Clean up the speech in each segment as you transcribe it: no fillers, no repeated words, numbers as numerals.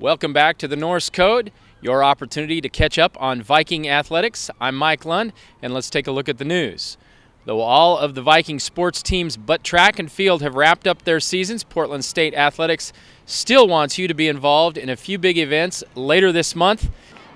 Welcome back to the Norse Code, your opportunity to catch up on Viking athletics. I'm Mike Lund, and let's take a look at the news. Though all of the Viking sports teams but track and field have wrapped up their seasons, Portland State Athletics still wants you to be involved in a few big events later this month.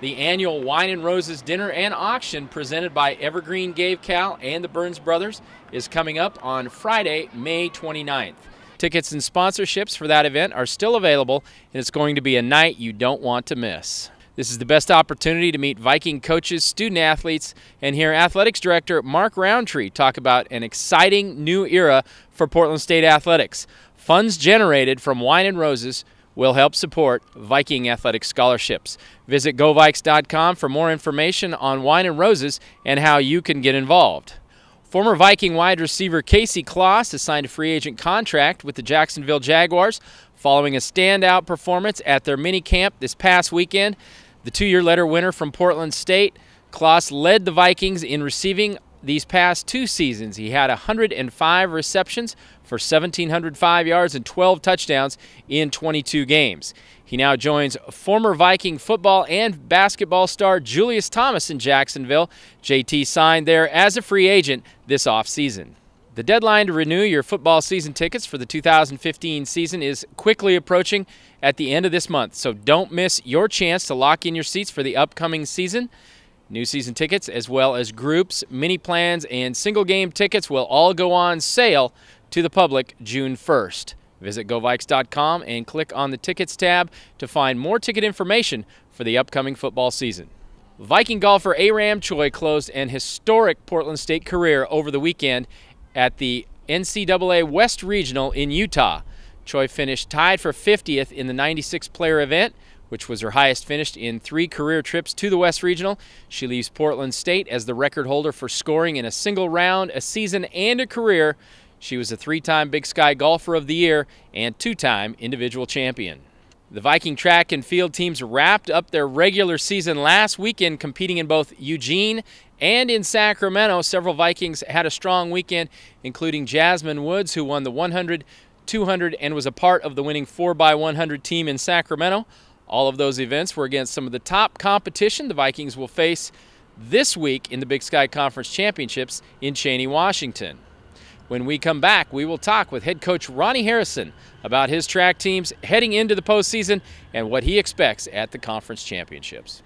The annual Wine and Roses dinner and auction presented by Evergreen Gave Cal and the Burns Brothers is coming up on Friday, May 29th. Tickets and sponsorships for that event are still available, and it's going to be a night you don't want to miss. This is the best opportunity to meet Viking coaches, student-athletes, and hear Athletics Director Mark Roundtree talk about an exciting new era for Portland State Athletics. Funds generated from Wine and Roses will help support Viking athletic scholarships. Visit GoVikes.com for more information on Wine and Roses and how you can get involved. Former Viking wide receiver Casey Kloss has signed a free agent contract with the Jacksonville Jaguars following a standout performance at their mini camp this past weekend. The two-year letter winner from Portland State, Kloss led the Vikings in receiving these past two seasons. He had 105 receptions for 1,705 yards and 12 touchdowns in 22 games. He now joins former Viking football and basketball star Julius Thomas in Jacksonville. JT signed there as a free agent this offseason. The deadline to renew your football season tickets for the 2015 season is quickly approaching at the end of this month, so don't miss your chance to lock in your seats for the upcoming season. New season tickets, as well as groups, mini plans, and single game tickets will all go on sale to the public June 1st. Visit GoVikes.com and click on the Tickets tab to find more ticket information for the upcoming football season. Viking golfer Aram Choi closed an historic Portland State career over the weekend at the NCAA West Regional in Utah. Choi finished tied for 50th in the 96-player event, which was her highest finish in 3 career trips to the West Regional. She leaves Portland State as the record holder for scoring in a single round, a season, and a career. She was a 3-time Big Sky Golfer of the Year and 2-time individual champion. The Viking track and field teams wrapped up their regular season last weekend, competing in both Eugene and in Sacramento. Several Vikings had a strong weekend, including Jasmine Woods, who won the 100, 200, and was a part of the winning 4x100 team in Sacramento. All of those events were against some of the top competition the Vikings will face this week in the Big Sky Conference Championships in Cheney, Washington. When we come back, we will talk with head coach Ronny Harrison about his track teams heading into the postseason and what he expects at the conference championships.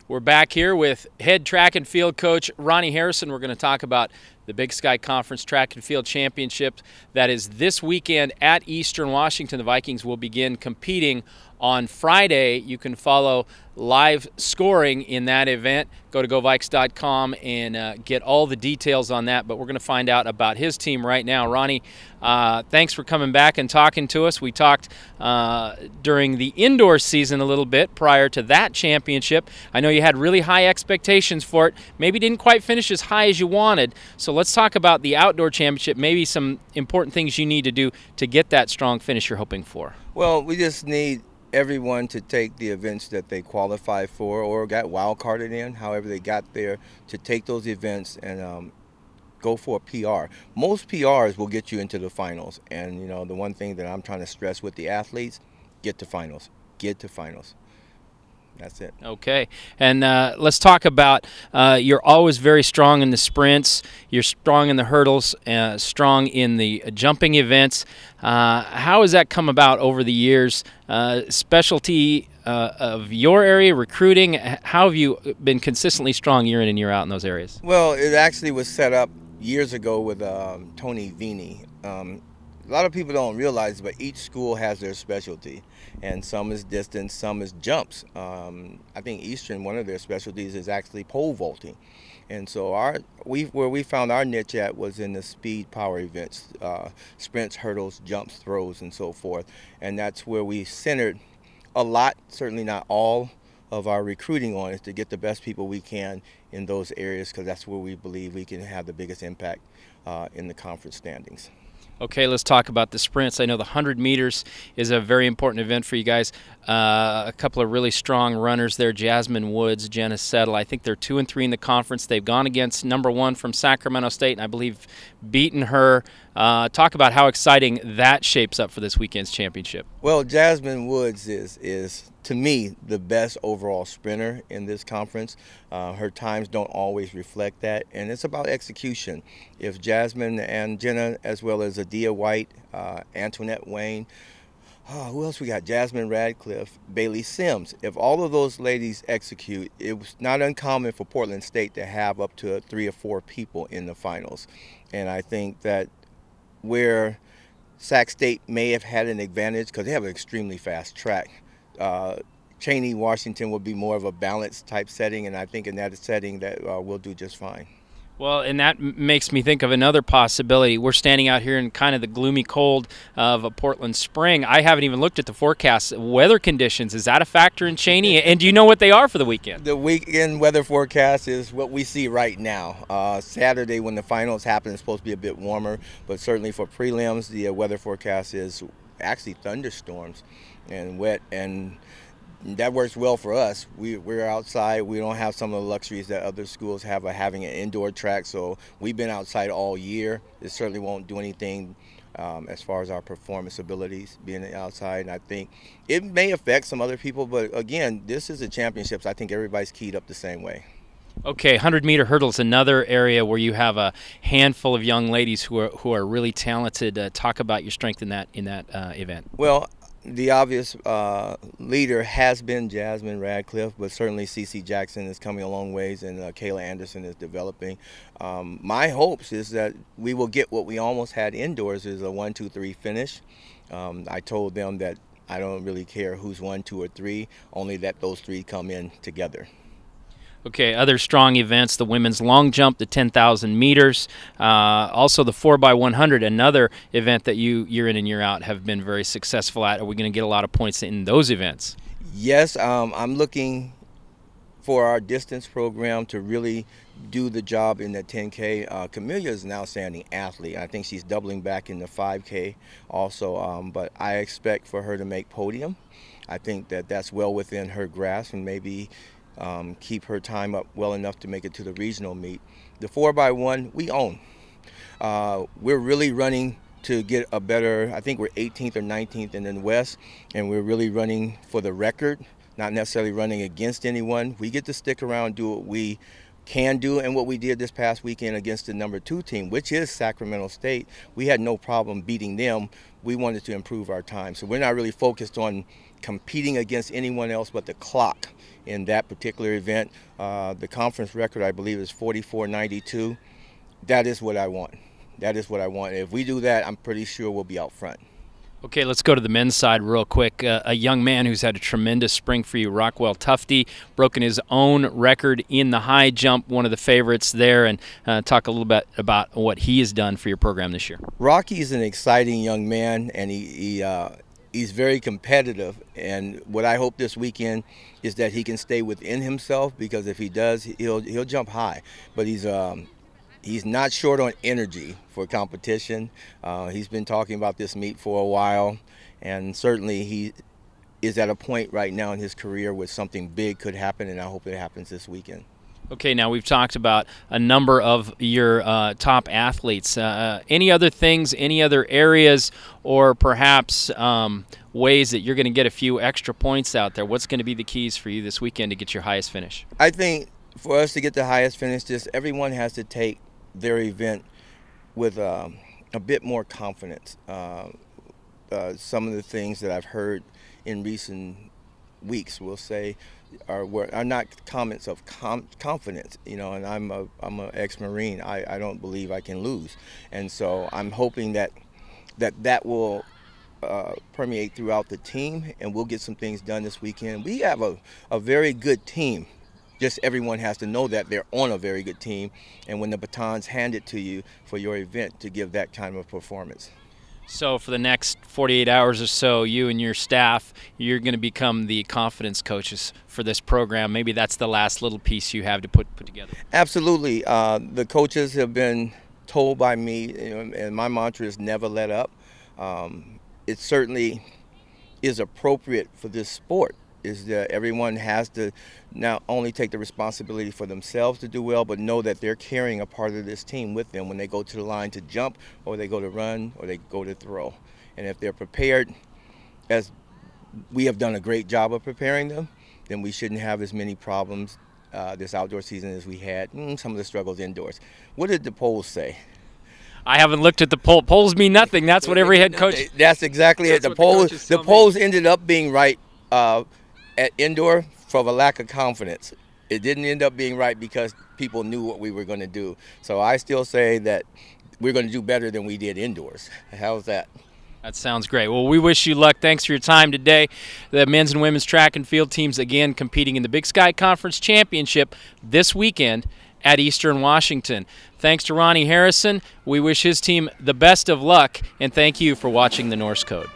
We're back here with head track and field coach Ronny Harrison. We're going to talk about the Big Sky Conference Track and Field Championship that is this weekend at Eastern Washington. The Vikings will begin competing on Friday. You can follow live scoring in that event. Go to GoVikes.com and get all the details on that, but we're going to find out about his team right now. Ronny, thanks for coming back and talking to us. We talked during the indoor season a little bit prior to that championship. I know you had really high expectations for it. Maybe didn't quite finish as high as you wanted. So let's talk about the outdoor championship, maybe some important things you need to do to get that strong finish you're hoping for. Well, we just need everyone to take the events that they qualify for or got wild carded in, however they got there, to take those events and go for a PR. Most PRs will get you into the finals, and you know, the one thing that I'm trying to stress with the athletes, get to finals, get to finals. That's it. Okay, and let's talk about you're always very strong in the sprints, you're strong in the hurdles, strong in the jumping events. How has that come about over the years? Specialty of your area, recruiting, how have you been consistently strong year in and year out in those areas? Well, it actually was set up years ago with Tony Vini. A lot of people don't realize, but each school has their specialty, and some is distance, some is jumps. I think Eastern, one of their specialties is actually pole vaulting, and so where we found our niche at was in the speed power events, sprints, hurdles, jumps, throws, and so forth, and that's where we centered a lot, certainly not all, of our recruiting on, is to get the best people we can in those areas, because that's where we believe we can have the biggest impact in the conference standings. Okay, let's talk about the sprints. I know the 100 meters is a very important event for you guys. A couple of really strong runners there, Jasmine Woods, Jenna Settle. I think they're 2 and 3 in the conference. They've gone against #1 from Sacramento State, and I believe beaten her Talk about how exciting that shapes up for this weekend's championship. Well, Jasmine Woods is to me the best overall sprinter in this conference. Her times don't always reflect that, and it's about execution. If Jasmine and Jenna, as well as Adia White, Antoinette Wayne, who else we got? Jasmine Radcliffe, Bailey Sims. If all of those ladies execute, it was not uncommon for Portland State to have up to 3 or 4 people in the finals. And I think that where Sac State may have had an advantage, because they have an extremely fast track, Cheney, Washington will be more of a balanced type setting, and I think in that setting that we'll do just fine. Well, and that makes me think of another possibility. We're standing out here in kind of the gloomy cold of a Portland spring. I haven't even looked at the forecast. Weather conditions, is that a factor in Cheney? And do you know what they are for the weekend? The weekend weather forecast is what we see right now. Saturday, when the finals happen, it's supposed to be a bit warmer, but certainly for prelims, the weather forecast is actually thunderstorms and wet, and that works well for us. We're outside. We don't have some of the luxuries that other schools have of having an indoor track, so we've been outside all year. It certainly won't do anything as far as our performance abilities being outside, and I think it may affect some other people, but again, this is the championships. I think everybody's keyed up the same way. Okay, 100-meter hurdles, another area where you have a handful of young ladies who are really talented. Talk about your strength in that event. Well, the obvious leader has been Jasmine Radcliffe, but certainly CeCe Jackson is coming a long ways, and Kayla Anderson is developing. My hopes is that we will get what we almost had indoors, is a 1-2-3 finish. I told them that I don't really care who's 1, 2, or 3, only that those 3 come in together. Okay, other strong events, the women's long jump, the 10,000 meters, also the 4x100, another event that you year in and year out have been very successful at. Are we going to get a lot of points in those events? Yes, I'm looking for our distance program to really do the job in the 10K. Camelia is an outstanding athlete. I think she's doubling back in the 5K also, but I expect for her to make podium. I think that that's well within her grasp, and maybe keep her time up well enough to make it to the regional meet. The 4x1 we own. We're really running to get a better, I think we're 18th or 19th in the West, and we're really running for the record, not necessarily running against anyone. We get to stick around, do what we can do, and what we did this past weekend against the number 2 team, which is Sacramento State. We had no problem beating them. We wanted to improve our time. So we're not really focused on competing against anyone else but the clock in that particular event. The conference record, I believe, is 44.92. That is what I want. That is what I want. If we do that, I'm pretty sure we'll be out front. Okay, let's go to the men's side real quick. A young man who's had a tremendous spring for you, Rockwell Tufty, broken his own record in the high jump, one of the favorites there, and talk a little bit about what he has done for your program this year. Rocky's an exciting young man, and he's very competitive, and what I hope this weekend is that he can stay within himself, because if he does, he'll jump high. But he's not short on energy for competition. He's been talking about this meet for a while, and certainly he is at a point right now in his career where something big could happen, and I hope it happens this weekend. Okay, now we've talked about a number of your top athletes. Any other things, any other areas, or perhaps ways that you're going to get a few extra points out there? What's going to be the keys for you this weekend to get your highest finish? I think for us to get the highest finish, just everyone has to take their event with a bit more confidence. Some of the things that I've heard in recent weeks, we'll say, are not comments of confidence, you know, and I'm an ex-Marine. I don't believe I can lose, and so I'm hoping that will permeate throughout the team, and we'll get some things done this weekend. We have a very good team. Just everyone has to know that they're on a very good team, and when the baton's handed to you for your event, to give that kind of performance. So for the next 48 hours or so, you and your staff, you're going to become the confidence coaches for this program. Maybe that's the last little piece you have to put together. Absolutely. The coaches have been told by me, and my mantra is never let up. It certainly is appropriate for this sport is that everyone has to not only take the responsibility for themselves to do well, but know that they're carrying a part of this team with them when they go to the line to jump, or they go to run, or they go to throw. And if they're prepared, as we have done a great job of preparing them, then we shouldn't have as many problems this outdoor season as we had. Some of the struggles indoors. What did the polls say? I haven't looked at the poll. Polls mean nothing. That's what every head coach. That's exactly it. The polls ended up being right at indoor for the lack of confidence. It didn't end up being right because people knew what we were going to do. So I still say that we're going to do better than we did indoors. How's that? That sounds great. Well, we wish you luck. Thanks for your time today. The men's and women's track and field teams again competing in the Big Sky Conference Championship this weekend at Eastern Washington. Thanks to Ronny Harrison. We wish his team the best of luck, and thank you for watching the Norse Code.